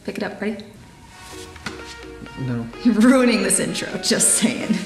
Pick it up, ready? No. You're ruining this intro, just saying.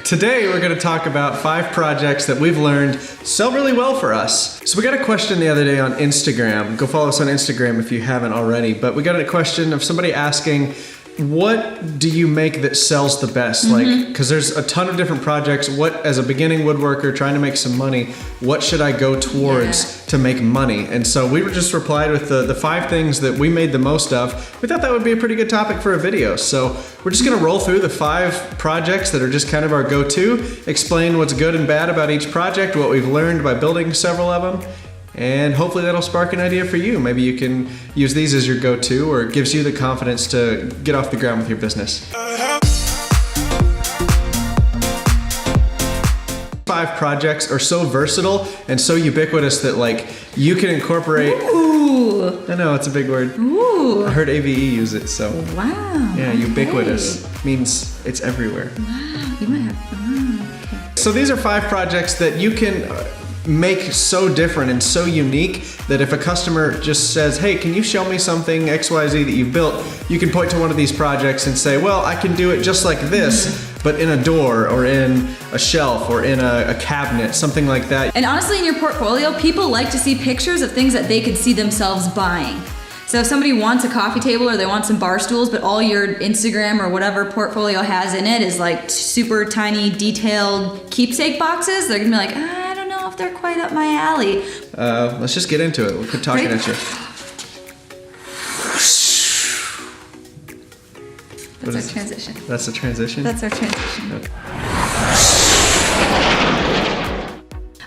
Today we're going to talk about 5 projects that we've learned sell really well for us. So we got a question the other day on Instagram. Go follow us on Instagram if you haven't already. But we got a question of somebody asking, what do you make that sells the best? Like, because there's a ton of different projects. What, as a beginning woodworker trying to make some money, what should I go towards to make money? And so we were just replied with the 5 things that we made the most of. We thought that would be a pretty good topic for a video. So we're just gonna roll through the 5 projects that are just kind of our go-to, explain what's good and bad about each project, what we've learned by building several of them, and hopefully that'll spark an idea for you. Maybe you can use these as your go-to, or it gives you the confidence to get off the ground with your business. 5 projects are so versatile and so ubiquitous that like you can incorporate. Ooh. I know, it's a big word. Ooh. I heard AVE use it, so. Wow. Yeah, ubiquitous Okay. means it's everywhere. Wow, you might have, okay. So these are 5 projects that you can make so different and so unique that if a customer just says, hey, can you show me something XYZ that you've built, you can point to one of these projects and say, well, I can do it just like this, but in a door or in a shelf or in a cabinet, something like that. And honestly, in your portfolio, people like to see pictures of things that they could see themselves buying. So if somebody wants a coffee table or they want some bar stools, but all your Instagram or whatever portfolio has in it is like super tiny, detailed keepsake boxes, they're gonna be like, I don't know if they're quite up my alley. Let's just get into it. We'll quit talking at you. That's our transition. That's the transition? That's our transition. Okay.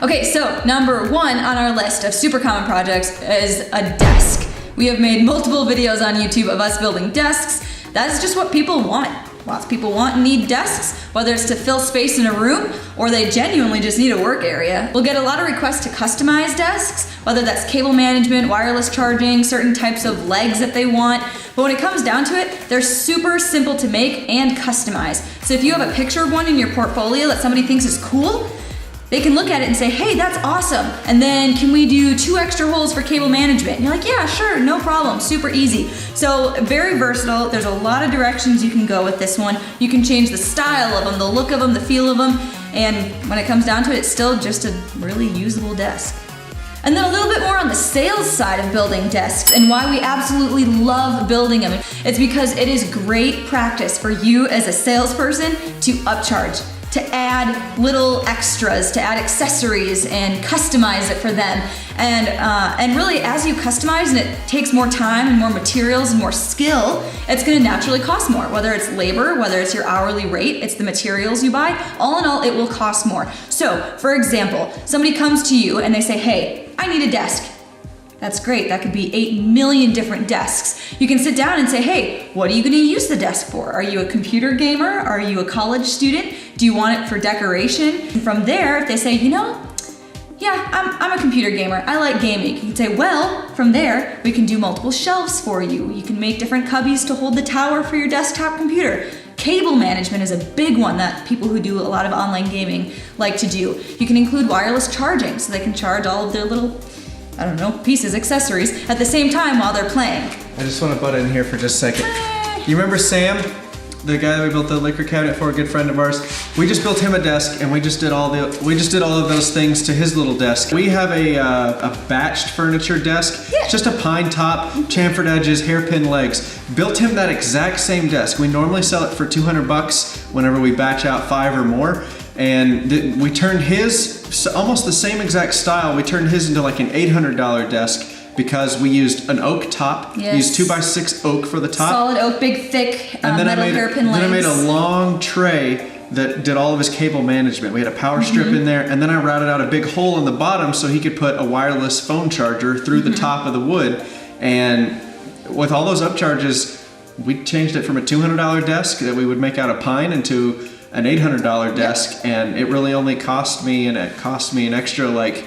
Okay, so number 1 on our list of super common projects is a desk. We have made multiple videos on YouTube of us building desks. That is just what people want. Lots of people want and need desks, whether it's to fill space in a room or they genuinely just need a work area. We'll get a lot of requests to customize desks, whether that's cable management, wireless charging, certain types of legs that they want. But when it comes down to it, they're super simple to make and customize. So if you have a picture of one in your portfolio that somebody thinks is cool, they can look at it and say, hey, that's awesome. And then can we do 2 extra holes for cable management? And you're like, yeah, sure, no problem, super easy. So very versatile. There's a lot of directions you can go with this one. You can change the style of them, the look of them, the feel of them. And when it comes down to it, it's still just a really usable desk. And then a little bit more on the sales side of building desks and why we absolutely love building them. It's because it is great practice for you as a salesperson to upcharge, to add little extras, to add accessories and customize it for them. And really, as you customize and it takes more time and more materials and more skill, it's gonna naturally cost more. Whether it's labor, whether it's your hourly rate, it's the materials you buy, all in all, it will cost more. So, for example, somebody comes to you and they say, hey, I need a desk. That's great, that could be 8 million different desks. You can sit down and say, hey, what are you gonna use the desk for? Are you a computer gamer? Are you a college student? Do you want it for decoration? And from there, if they say, you know, yeah, I'm a computer gamer, I like gaming. You can say, well, from there, we can do multiple shelves for you. You can make different cubbies to hold the tower for your desktop computer. Cable management is a big one that people who do a lot of online gaming like to do. You can include wireless charging so they can charge all of their little, I don't know, pieces, accessories at the same time while they're playing. I just want to butt in here for just a second. You remember Sam? The guy that we built the liquor cabinet for, a good friend of ours. We just built him a desk, and we just did all of those things to his little desk. We have a batched furniture desk. Yeah. Just a pine top, chamfered edges, hairpin legs. Built him that exact same desk. We normally sell it for $200 whenever we batch out 5 or more. And we turned his, almost the same exact style, we turned his into like an $800 desk because we used an oak top. Yes. Used 2x6 oak for the top. Solid oak, big, thick, And then metal hairpin legs. Then I made a long tray that did all of his cable management. We had a power strip in there, and then I routed out a big hole in the bottom so he could put a wireless phone charger through the top of the wood. And with all those upcharges, we changed it from a $200 desk that we would make out of pine into an $800 desk, and it really only cost me an extra like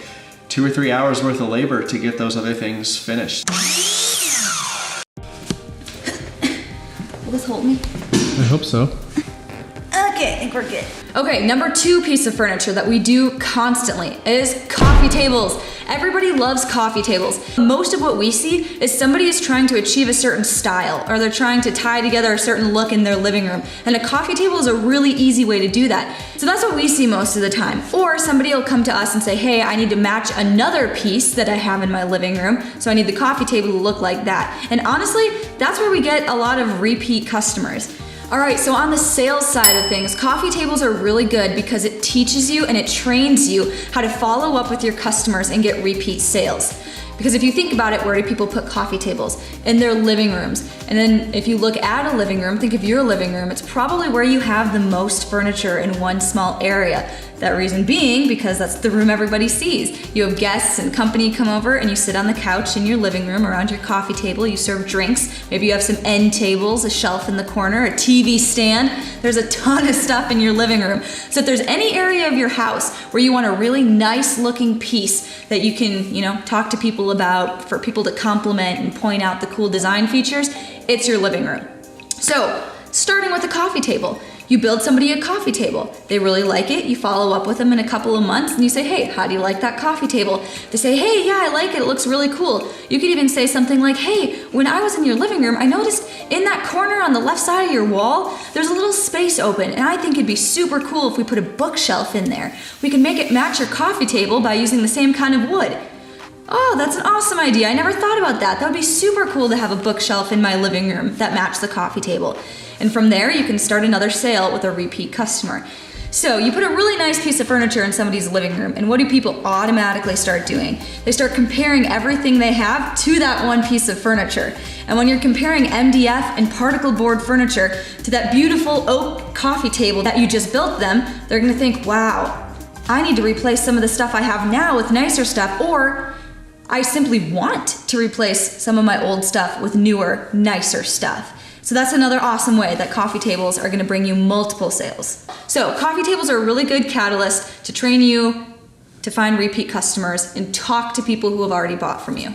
2 or 3 hours worth of labor to get those other things finished. Will this hold me? I hope so. Okay. it. I think we're good. Okay, number 2 piece of furniture that we do constantly is coffee tables. Everybody loves coffee tables. Most of what we see is somebody is trying to achieve a certain style, or they're trying to tie together a certain look in their living room. And a coffee table is a really easy way to do that. So that's what we see most of the time. Or somebody will come to us and say, hey, I need to match another piece that I have in my living room, so I need the coffee table to look like that. And honestly, that's where we get a lot of repeat customers. All right, so on the sales side of things, coffee tables are really good because it teaches you and it trains you how to follow up with your customers and get repeat sales. Because if you think about it, where do people put coffee tables? In their living rooms. And then if you look at a living room, think of your living room, it's probably where you have the most furniture in one small area. That reason being because that's the room everybody sees. You have guests and company come over and you sit on the couch in your living room around your coffee table, you serve drinks, maybe you have some end tables, a shelf in the corner, a TV stand. There's a ton of stuff in your living room. So if there's any area of your house where you want a really nice looking piece that you can, talk to people about, for people to compliment and point out the cool design features, it's your living room. So, starting with a coffee table. You build somebody a coffee table. They really like it. You follow up with them in a couple of months and you say, hey, how do you like that coffee table? They say, hey, yeah, I like it. It looks really cool. You could even say something like, hey, when I was in your living room, I noticed in that corner on the left side of your wall, there's a little space open. And I think it'd be super cool if we put a bookshelf in there. We can make it match your coffee table by using the same kind of wood. Oh, that's an awesome idea. I never thought about that. That would be super cool to have a bookshelf in my living room that matched the coffee table. And from there, you can start another sale with a repeat customer. So you put a really nice piece of furniture in somebody's living room, and what do people automatically start doing? They start comparing everything they have to that one piece of furniture. And when you're comparing MDF and particle board furniture to that beautiful oak coffee table that you just built them, they're gonna think, wow, I need to replace some of the stuff I have now with nicer stuff, or I simply want to replace some of my old stuff with newer, nicer stuff. So that's another awesome way that coffee tables are gonna bring you multiple sales. So coffee tables are a really good catalyst to train you to find repeat customers and talk to people who have already bought from you.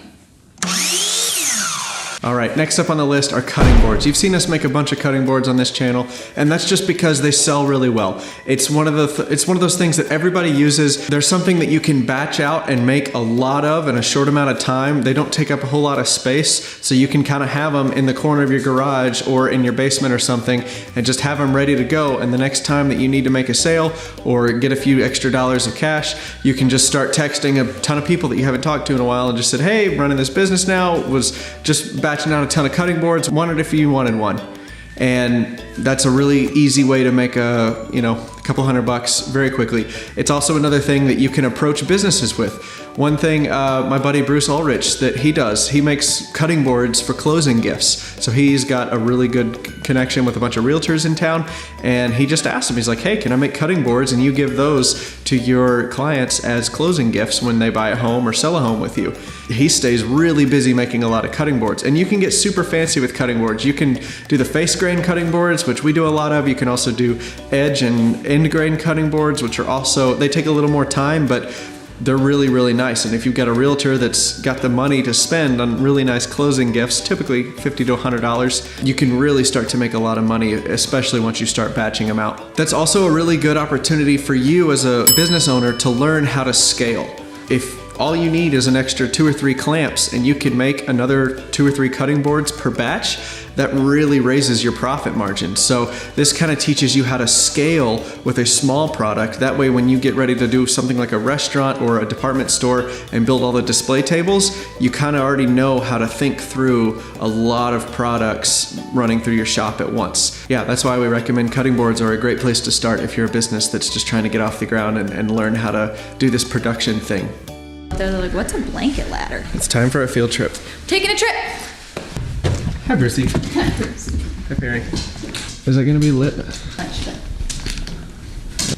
All right, next up on the list are cutting boards. You've seen us make a bunch of cutting boards on this channel, and that's just because they sell really well. It's one of those things that everybody uses. There's something that you can batch out and make a lot of in a short amount of time. They don't take up a whole lot of space, so you can kind of have them in the corner of your garage or in your basement or something and just have them ready to go. And the next time that you need to make a sale or get a few extra dollars of cash, you can just start texting a ton of people that you haven't talked to in a while and just said, hey, running this business now, was just batching out a ton of cutting boards, wondered if you wanted one. And that's a really easy way to make a couple $100 very quickly. It's also another thing that you can approach businesses with. One thing my buddy Bruce Ulrich that he does, he makes cutting boards for closing gifts. So he's got a really good connection with a bunch of realtors in town, and he just asked him, he's like, hey, can I make cutting boards and you give those to your clients as closing gifts when they buy a home or sell a home with you? He stays really busy making a lot of cutting boards, and you can get super fancy with cutting boards. You can do the face grain cutting boards, which we do a lot of. You can also do edge and end grain cutting boards, which are also, they take a little more time, but they're really, really nice. And if you've got a realtor that's got the money to spend on really nice closing gifts, typically $50 to $100, you can really start to make a lot of money, especially once you start batching them out. That's also a really good opportunity for you as a business owner to learn how to scale. If all you need is an extra 2 or 3 clamps and you can make another 2 or 3 cutting boards per batch, that really raises your profit margin. So this kind of teaches you how to scale with a small product. That way when you get ready to do something like a restaurant or a department store and build all the display tables, you kind of already know how to think through a lot of products running through your shop at once. Yeah, that's why we recommend cutting boards are a great place to start if you're a business that's just trying to get off the ground and learn how to do this production thing. They're like, what's a blanket ladder? It's time for a field trip. Taking a trip. Hi, Brucey. Hi, Bruce. Hi, Perry. Is it gonna be lit?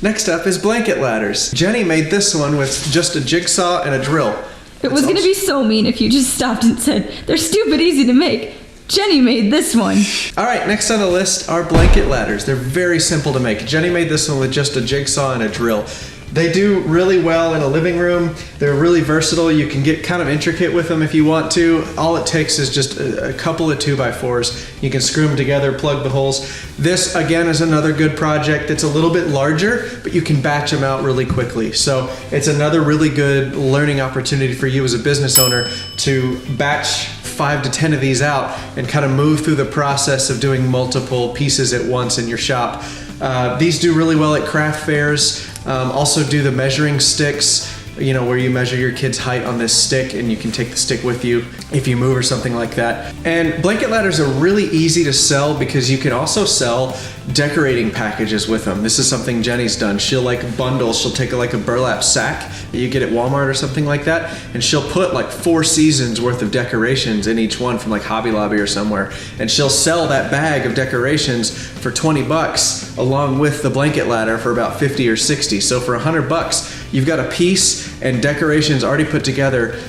Next up is blanket ladders. Jenny made this one with just a jigsaw and a drill. It was gonna be so mean if you just stopped and said, they're stupid easy to make. Jenny made this one. All right, next on the list are blanket ladders. They're very simple to make. Jenny made this one with just a jigsaw and a drill. They do really well in a living room. They're really versatile. You can get kind of intricate with them if you want to. All it takes is just a couple of 2x4s. You can screw them together, plug the holes. This, again, is another good project. It's a little bit larger, but you can batch them out really quickly. So it's another really good learning opportunity for you as a business owner to batch 5 to 10 of these out and kind of move through the process of doing multiple pieces at once in your shop. These do really well at craft fairs. Also do the measuring sticks, you know, where you measure your kid's height on this stick and you can take the stick with you if you move or something like that. And blanket ladders are really easy to sell because you can also sell decorating packages with them. This is something Jenny's done. She'll like bundle, she'll take like a burlap sack that you get at Walmart or something like that, and she'll put like 4 seasons worth of decorations in each one from like Hobby Lobby or somewhere. And she'll sell that bag of decorations for 20 bucks along with the blanket ladder for about 50 or 60. So for 100 bucks, you've got a piece and decorations already put together,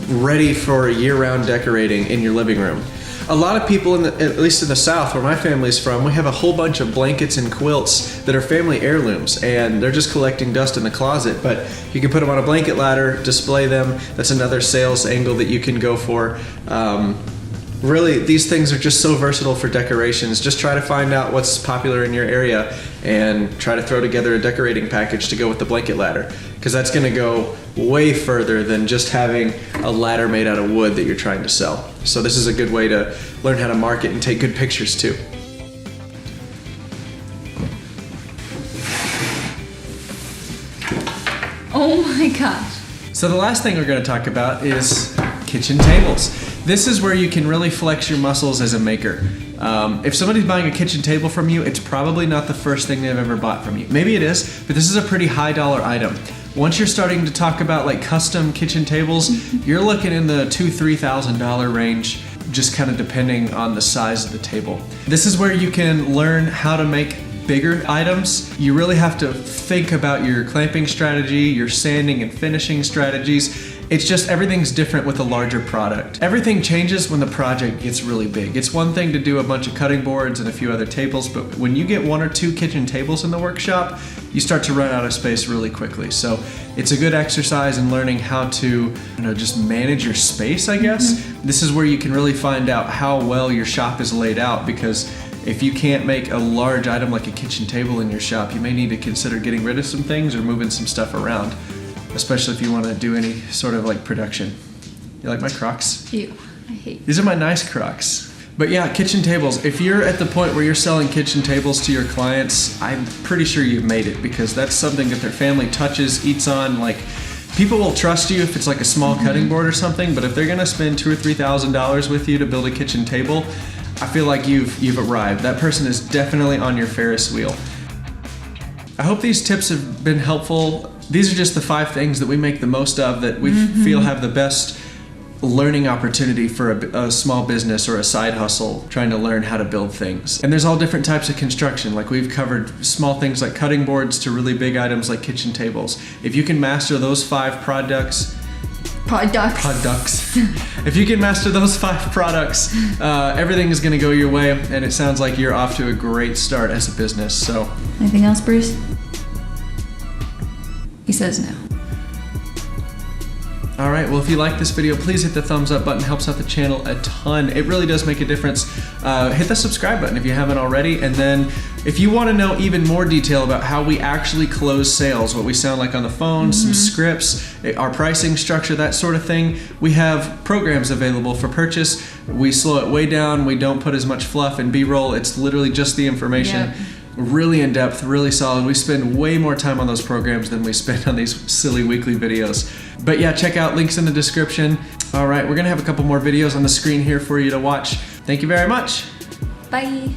ready for year-round decorating in your living room. A lot of people, at least in the South, where my family's from, we have a whole bunch of blankets and quilts that are family heirlooms, and they're just collecting dust in the closet. But you can put them on a blanket ladder, display them. That's another sales angle that you can go for. Really, these things are just so versatile for decorations. Just try to find out what's popular in your area and try to throw together a decorating package to go with the blanket ladder, because that's going to go way further than just having a ladder made out of wood that you're trying to sell. So this is a good way to learn how to market and take good pictures too. Oh my gosh. So the last thing we're going to talk about is kitchen tables. This is where you can really flex your muscles as a maker. If somebody's buying a kitchen table from you, it's probably not the first thing they've ever bought from you. Maybe it is, but this is a pretty high dollar item. Once you're starting to talk about like custom kitchen tables, you're looking in the $2,000–$3,000 range, just kind of depending on the size of the table. This is where you can learn how to make bigger items. You really have to think about your clamping strategy, your sanding and finishing strategies. It's just everything's different with a larger product. Everything changes when the project gets really big. It's one thing to do a bunch of cutting boards and a few other tables, but when you get 1 or 2 kitchen tables in the workshop, you start to run out of space really quickly. So it's a good exercise in learning how to, just manage your space, I guess. This is where you can really find out how well your shop is laid out, because if you can't make a large item like a kitchen table in your shop, you may need to consider getting rid of some things or moving some stuff around, especially if you want to do any sort of like production. You like my Crocs? Ew, I hate. These are my nice Crocs. But yeah, kitchen tables. If you're at the point where you're selling kitchen tables to your clients, I'm pretty sure you've made it, because that's something that their family touches, eats on. Like, people will trust you if it's like a small cutting board or something, but if they're gonna spend $2,000 or $3,000 with you to build a kitchen table, I feel like you've arrived. That person is definitely on your Ferris wheel. I hope these tips have been helpful. These are just the 5 things that we make the most of, that we feel have the best learning opportunity for a small business or a side hustle trying to learn how to build things. And there's all different types of construction. Like, we've covered small things like cutting boards to really big items like kitchen tables. If you can master those 5 products, if you can master those 5 products, everything is going to go your way, and it sounds like you're off to a great start as a business. So, Anything else, Bruce? He says no. All right, well, if you like this video, please hit the thumbs up button. It helps out the channel a ton. It really does make a difference. Hit the subscribe button if you haven't already. And then if you want to know even more detail about how we actually close sales, what we sound like on the phone, some scripts, our pricing structure, that sort of thing, we have programs available for purchase. We slow it way down. We don't put as much fluff and B-roll. It's literally just the information. Yep. Really in depth, really solid. We spend way more time on those programs than we spend on these silly weekly videos. But yeah, check out links in the description. All right, we're gonna have a couple more videos on the screen here for you to watch. Thank you very much. Bye.